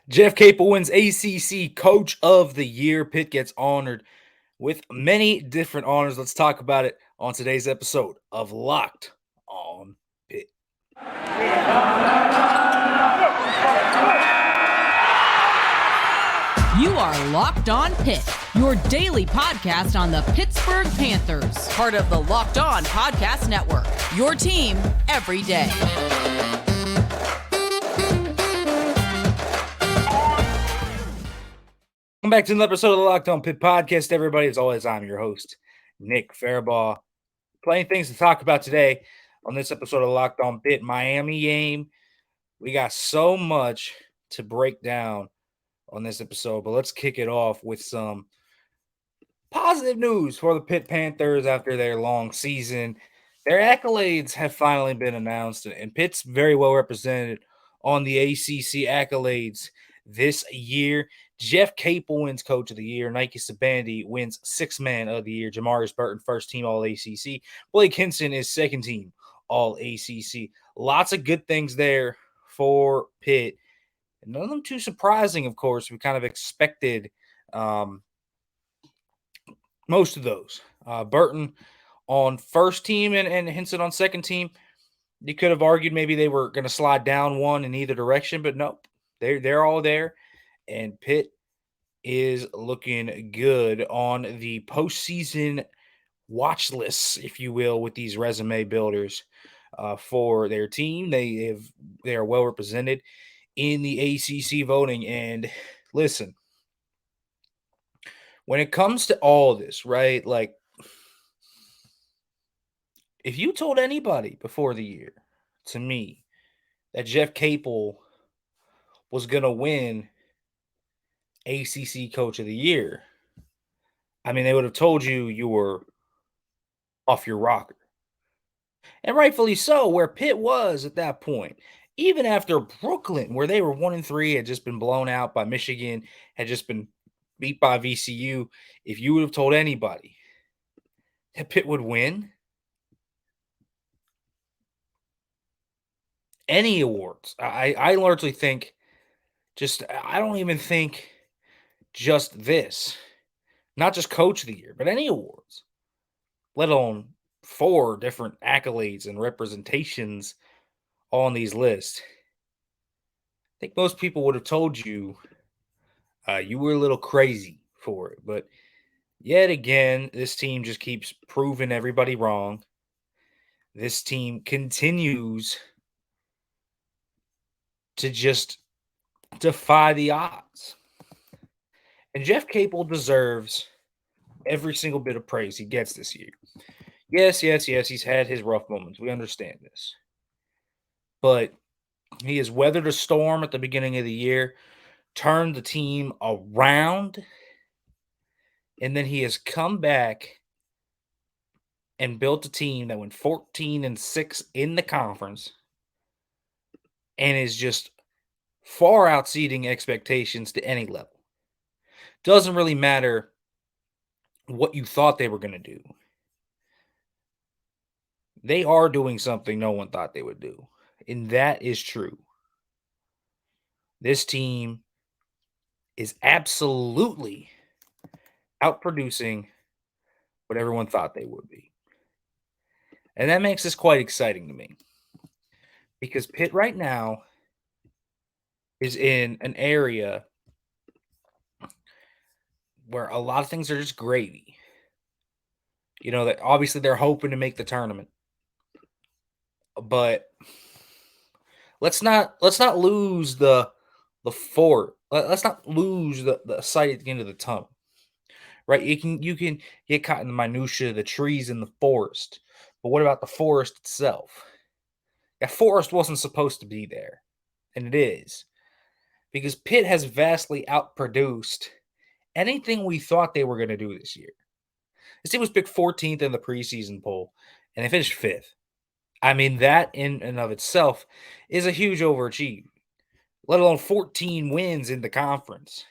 Jeff Capel wins ACC Coach of the Year. Pitt gets honored with many different honors. Let's talk about it on today's episode of Locked on Pitt. You are Locked on Pitt, your daily podcast on the Pittsburgh Panthers, part of the Locked On Podcast Network, your team every day. Welcome back to another episode of the Locked on Pitt podcast, everybody. As always, I'm your host, Nick Faribaugh. Plenty of things to talk about today on this episode of Locked on Pitt. Miami game. We got so much to break down on this episode, but let's kick it off with some positive news for the Pitt Panthers after their long season. Their accolades have finally been announced, and Pitt's very well represented on the ACC accolades this year. Jeff Capel wins Coach of the Year. Nike Sabandi wins Sixth Man of the Year. Jamarius Burton, first team All-ACC. Blake Hinson is second team All-ACC. Lots of good things there for Pitt. None of them too surprising, of course. We kind of expected most of those. Burton on first team and Hinson on second team. You could have argued maybe they were going to slide down one in either direction, but nope. They're all there. And Pitt is looking good on the postseason watch lists, if you will, with these resume builders for their team. They are well represented in the ACC voting. And listen, when it comes to all this, right, like if you told anybody before the year, to me, that Jeff Capel was going to win ACC Coach of the Year, I mean, they would have told you were off your rocker. And rightfully so, where Pitt was at that point. Even after Brooklyn, where they were 1-3, had just been blown out by Michigan, had just been beat by VCU, if you would have told anybody that Pitt would win any awards, I largely think I don't even think just this, not just Coach of the Year, but any awards, let alone 4 different accolades and representations on these lists. I think most people would have told you you were a little crazy for it. But yet again, this team just keeps proving everybody wrong. This team continues to just defy the odds. And Jeff Capel deserves every single bit of praise he gets this year. Yes, he's had his rough moments. We understand this. But he has weathered a storm at the beginning of the year, turned the team around, and then he has come back and built a team that went 14-6 in the conference and is just far exceeding expectations to any level. Doesn't really matter what you thought they were going to do. They are doing something no one thought they would do, and that is true. This team is absolutely outproducing what everyone thought they would be. And that makes this quite exciting to me. Because Pitt right now is in an area where a lot of things are just gravy. You know, that obviously they're hoping to make the tournament. But let's not lose the fort. Let's not lose the sight at the end of the tunnel. Right? You can get caught in the minutia, the trees in the forest. But what about the forest itself? That forest wasn't supposed to be there. And it is. Because Pitt has vastly outproduced anything we thought they were going to do this year. This team was picked 14th in the preseason poll, and they finished 5th. I mean, that in and of itself is a huge overachievement, let alone 14 wins in the conference.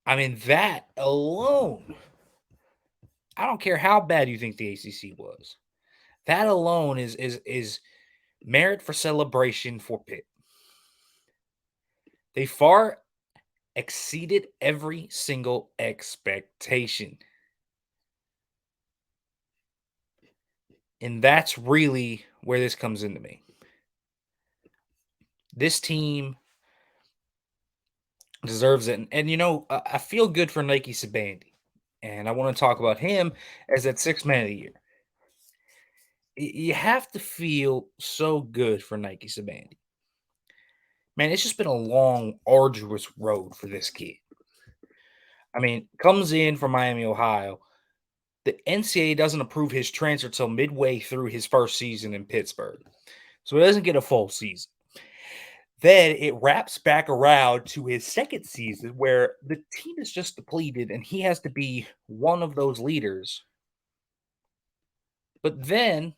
I mean, that alone, I don't care how bad you think the ACC was. That alone is merit for celebration for Pitt. They far exceeded every single expectation. And that's really where this comes into me. This team deserves it. And I feel good for Nike Sabandi. And I want to talk about him as that sixth man of the year. You have to feel so good for Nike Sabandi. Man, it's just been a long, arduous road for this kid. I mean, comes in from Miami, Ohio. The NCAA doesn't approve his transfer till midway through his first season in Pittsburgh. So he doesn't get a full season. Then it wraps back around to his second season where the team is just depleted and he has to be one of those leaders. But then,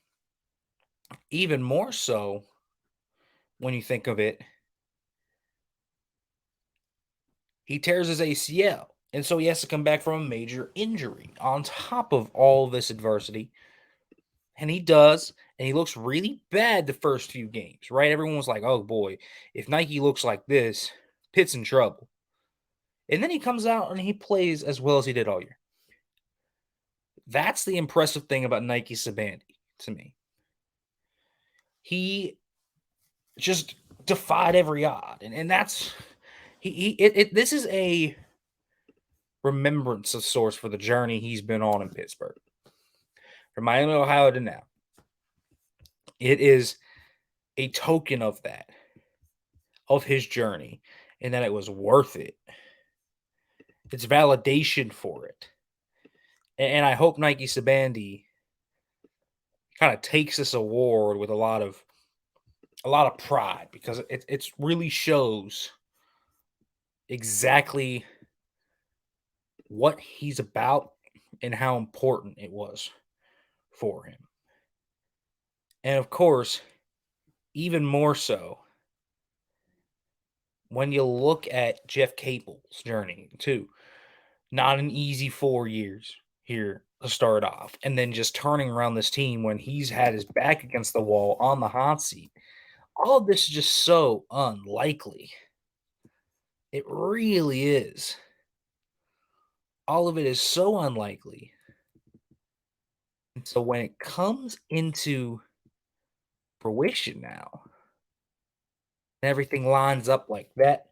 even more so, when you think of it, he tears his ACL. And so he has to come back from a major injury on top of all this adversity. And he does. And he looks really bad the first few games, right? Everyone was like, oh boy, if Nike looks like this, Pitt's in trouble. And then he comes out and he plays as well as he did all year. That's the impressive thing about Nike Sabandi to me. He just defied every odd. And that's this is a remembrance of sorts for the journey he's been on in Pittsburgh. From Miami, Ohio to now. It is a token of that, of his journey, and that it was worth it. It's validation for it. And I hope Nike Sabandi kind of takes this award with a lot of pride because it really shows exactly what he's about and how important it was for him. And of course, even more so when you look at Jeff Capel's journey too. Not an easy 4 years here to start off, and then just turning around this team when he's had his back against the wall on the hot seat. All of this is just so unlikely. It really is. All of it is so unlikely. And so when it comes into fruition now, everything lines up like that,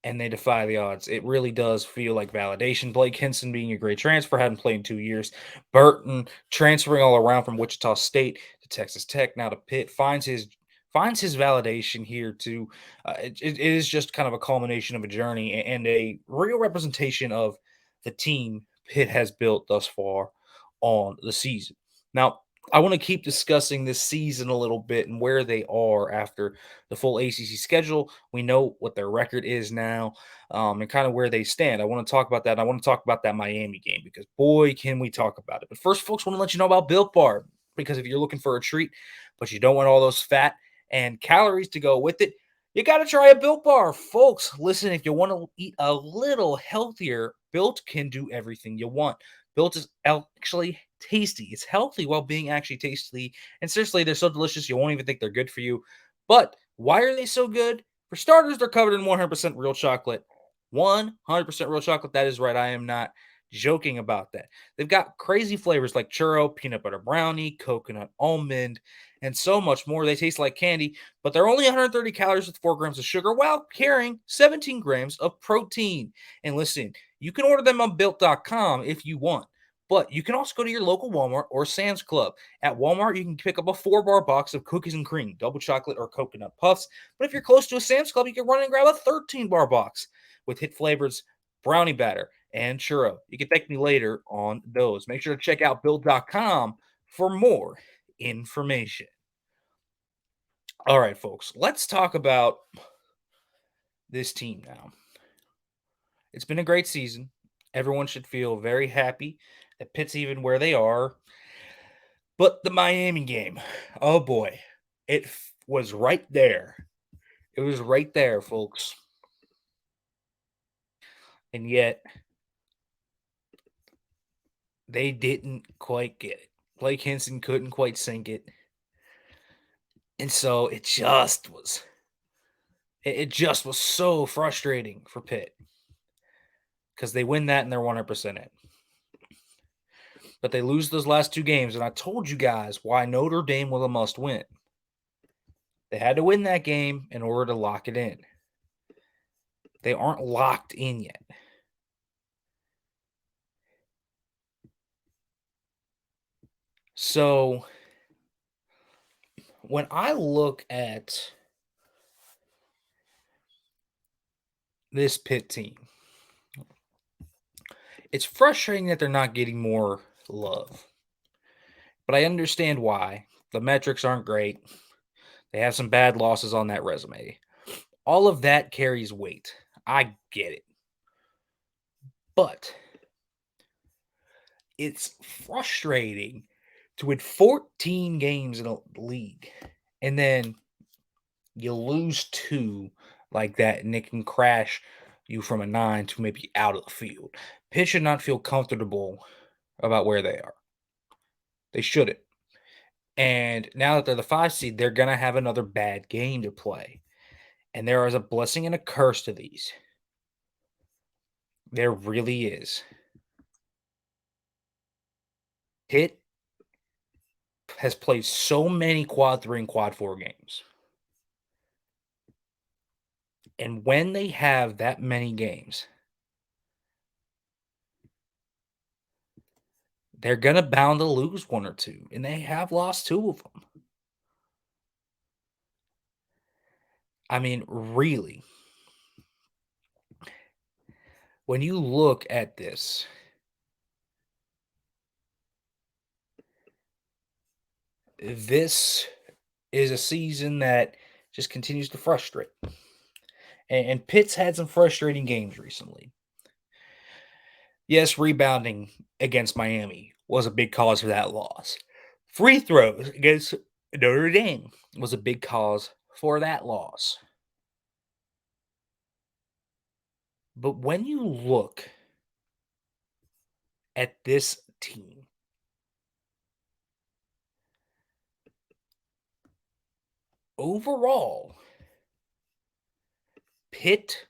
and they defy the odds. It really does feel like validation. Blake Hinson being a great transfer, hadn't played in 2 years. Burton transferring all around from Wichita State to Texas Tech, now to Pitt, finds his validation here too. It is just kind of a culmination of a journey and a real representation of the team Pitt has built thus far on the season. Now, I want to keep discussing this season a little bit and where they are after the full ACC schedule. We know what their record is now, and kind of where they stand. I want to talk about that. I want to talk about that Miami game because boy, can we talk about it. But first, folks, want to let you know about Built Bar because if you're looking for a treat, but you don't want all those fat and calories to go with it, you got to try a Built Bar. Folks, listen, if you want to eat a little healthier, Built can do everything you want. Built is actually tasty. It's healthy while being actually tasty. And seriously, they're so delicious, you won't even think they're good for you. But why are they so good? For starters, they're covered in 100% real chocolate. 100% real chocolate. That is right. I am not joking about that. They've got crazy flavors like churro, peanut butter brownie, coconut almond, and so much more. They taste like candy, but they're only 130 calories with 4 grams of sugar while carrying 17 grams of protein. And listen, you can order them on built.com if you want. But you can also go to your local Walmart or Sam's Club. At Walmart, you can pick up a 4-bar box of cookies and cream, double chocolate or coconut puffs. But if you're close to a Sam's Club, you can run and grab a 13-bar box with hit flavors, brownie batter, and churro. You can thank me later on those. Make sure to check out build.com for more information. All right, folks, let's talk about this team now. It's been a great season. Everyone should feel very happy that Pitt's even where they are. But the Miami game, oh boy, it was right there. It was right there, folks. And yet, they didn't quite get it. Blake Hinson couldn't quite sink it. And so it It just was so frustrating for Pitt because they win that and they're 100% in. But they lose those last two games, and I told you guys why Notre Dame was a must win. They had to win that game in order to lock it in. They aren't locked in yet. So when I look at this Pitt team, it's frustrating that they're not getting more love. But I understand why. The metrics aren't great. They have some bad losses on that resume. All of that carries weight. I get it. But it's frustrating to win 14 games in a league and then you lose two like that and it can crash you from a 9 to maybe out of the field. Pitt should not feel comfortable about where they are. They shouldn't. And now that they're the 5 seed, they're going to have another bad game to play. And there is a blessing and a curse to these. There really is. Pitt has played so many quad 3 and quad 4 games. And when they have that many games, they're going to bound to lose one or two. And they have lost two of them. I mean, really. When you look at this, this is a season that just continues to frustrate. And Pitt's had some frustrating games recently. Yes, rebounding against Miami was a big cause for that loss. Free throws against Notre Dame was a big cause for that loss. But when you look at this team, overall, Pitt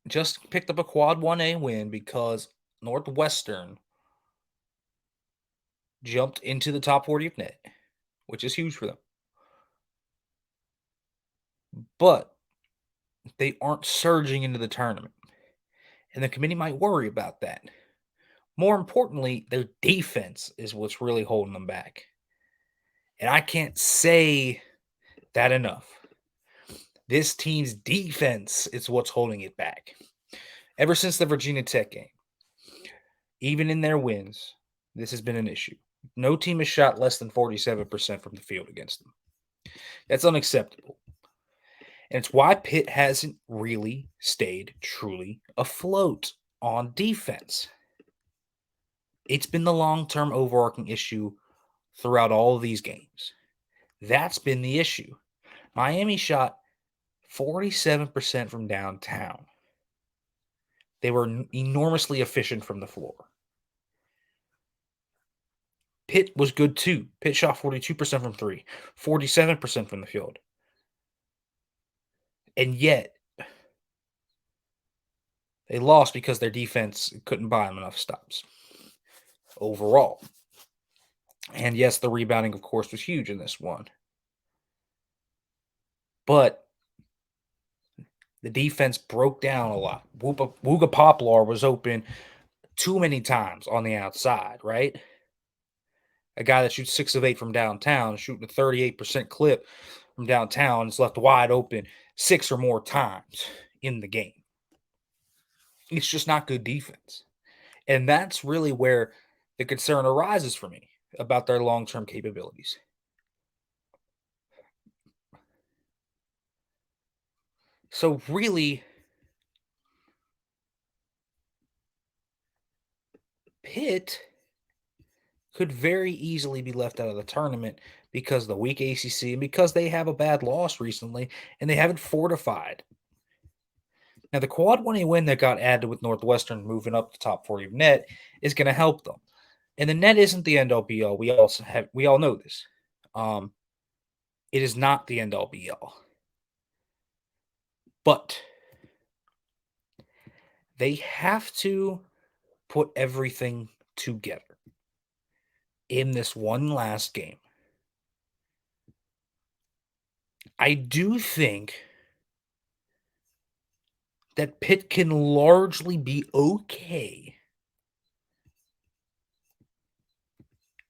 just picked up a quad 1A win because Northwestern jumped into the top 40 of net, which is huge for them. But they aren't surging into the tournament. And the committee might worry about that. More importantly, their defense is what's really holding them back. And I can't say that enough. This team's defense is what's holding it back. Ever since the Virginia Tech game, even in their wins, this has been an issue. No team has shot less than 47% from the field against them. That's unacceptable. And it's why Pitt hasn't really stayed truly afloat on defense. It's been the long-term overarching issue throughout all of these games. That's been the issue. Miami shot 47% from downtown. They were enormously efficient from the floor. Pitt was good too. Pitt shot 42% from three, 47% from the field. And yet, they lost because their defense couldn't buy them enough stops overall. And yes, the rebounding, of course, was huge in this one. But the defense broke down a lot. Wooga Poplar was open too many times on the outside, right? A guy that shoots 6 of 8 from downtown, shooting a 38% clip from downtown, is left wide open 6 or more times in the game. It's just not good defense. And that's really where the concern arises for me about their long-term capabilities. So really, Pitt could very easily be left out of the tournament because of the weak ACC and because they have a bad loss recently and they haven't fortified. Now, the quad 1A win that got added with Northwestern moving up the top 40 of net is going to help them. And the net isn't the end all be all. We all know this. It is not the end all be all. But they have to put everything together in this one last game. I do think that Pitt can largely be okay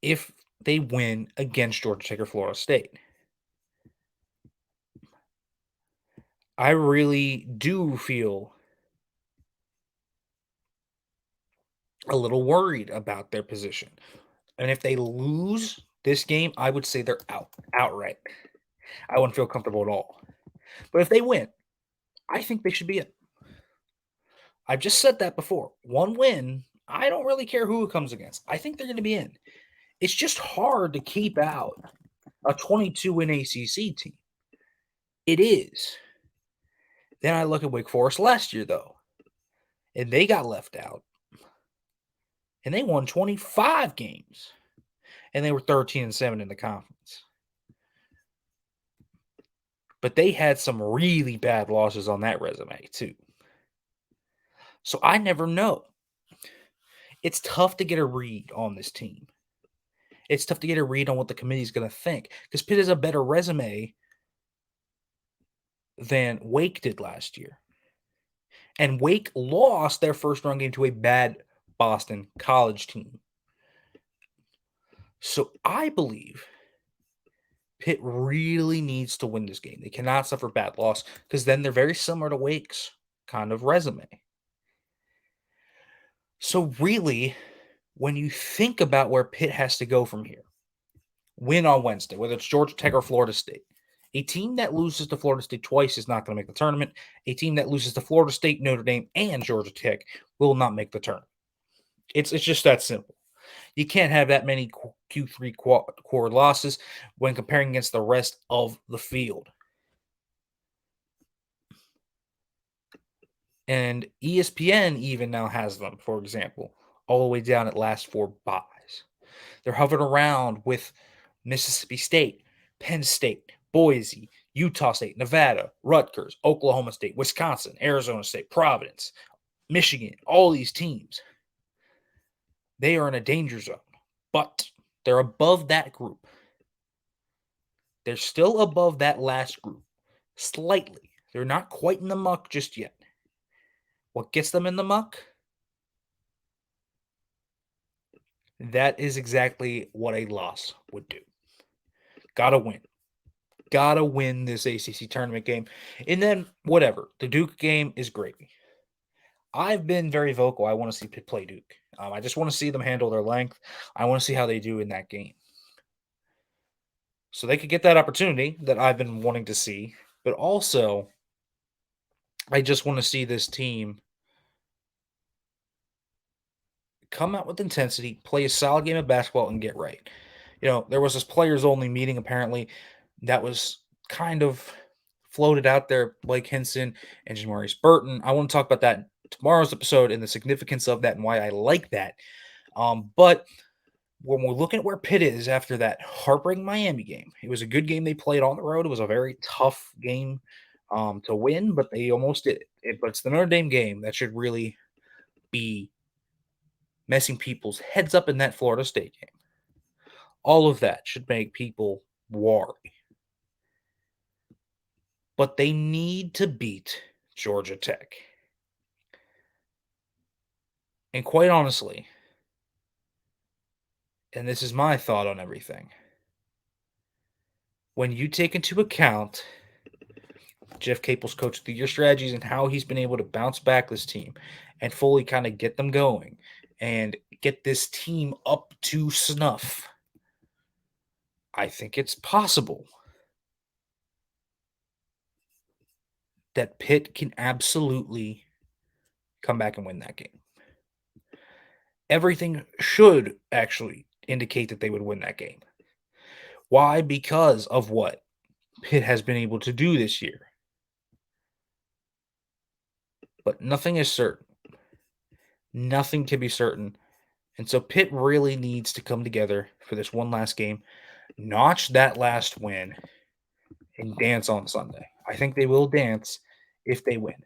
if they win against Georgia Tech or Florida State. I really do feel a little worried about their position. And if they lose this game, I would say they're out outright. I wouldn't feel comfortable at all. But if they win, I think they should be in. I've just said that before. One win, I don't really care who it comes against. I think they're going to be in. It's just hard to keep out a 22-win ACC team. It is. Then I look at Wake Forest last year, though, and they got left out. And they won 25 games, and they were 13-7 in the conference. But they had some really bad losses on that resume, too. So I never know. It's tough to get a read on this team. It's tough to get a read on what the committee's going to think because Pitt has a better resume than Wake did last year. And Wake lost their first round game to a bad Boston College team. So I believe Pitt really needs to win this game. They cannot suffer bad loss because then they're very similar to Wake's kind of resume. So really, when you think about where Pitt has to go from here, win on Wednesday, whether it's Georgia Tech or Florida State. A team that loses to Florida State twice is not going to make the tournament. A team that loses to Florida State, Notre Dame, and Georgia Tech will not make the tournament. It's just that simple. You can't have that many Q3 core losses when comparing against the rest of the field. And ESPN even now has them, for example, all the way down at last four buys. They're hovering around with Mississippi State, Penn State, Boise, Utah State, Nevada, Rutgers, Oklahoma State, Wisconsin, Arizona State, Providence, Michigan, all these teams. They are in a danger zone, but they're above that group. They're still above that last group, slightly. They're not quite in the muck just yet. What gets them in the muck? That is exactly what a loss would do. Gotta win. Gotta win this ACC tournament game. And then, whatever. The Duke game is great. I've been very vocal. I want to see Pitt play Duke. I just want to see them handle their length. I want to see how they do in that game. So they could get that opportunity that I've been wanting to see. But also, I just want to see this team come out with intensity, play a solid game of basketball, and get right. There was this players-only meeting, apparently, that was kind of floated out there, Blake Hinson and Jamarius Burton. I want to talk about that in tomorrow's episode and the significance of that and why I like that. But when we're looking at where Pitt is after that heartbreaking Miami game, it was a good game they played on the road. It was a very tough game to win, but they almost did it. But it's the Notre Dame game that should really be messing people's heads up in that Florida State game. All of that should make people worry. But they need to beat Georgia Tech. And quite honestly, and this is my thought on everything, when you take into account Jeff Capel's Coach of the Year strategies and how he's been able to bounce back this team and fully kind of get them going and get this team up to snuff, I think it's possible that Pitt can absolutely come back and win that game. Everything should actually indicate that they would win that game. Why? Because of what Pitt has been able to do this year. But nothing is certain. Nothing can be certain. And so Pitt really needs to come together for this one last game, notch that last win, and dance on Sunday. I think they will dance if they win.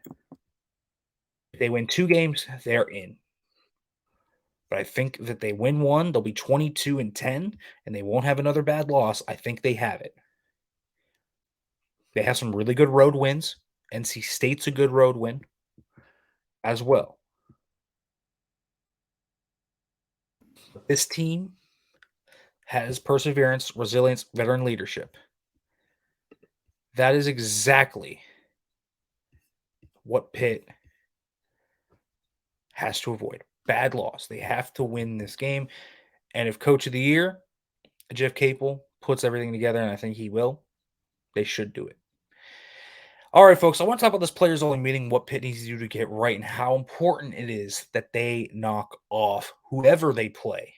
If they win 2 games, they're in. But I think that they win one, they'll be 22-10, and they won't have another bad loss. I think they have it. They have some really good road wins. NC State's a good road win as well. But this team has perseverance, resilience, veteran leadership. That is exactly what Pitt has to avoid. Bad loss. They have to win this game. And if Coach of the Year, Jeff Capel, puts everything together, and I think he will, they should do it. All right, folks, I want to talk about this players only meeting, what Pitt needs to do to get right, and how important it is that they knock off whoever they play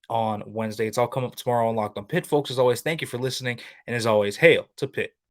on Wednesday. It's all coming up tomorrow on Locked on Pitt, folks. As always, thank you for listening. And as always, hail to Pitt.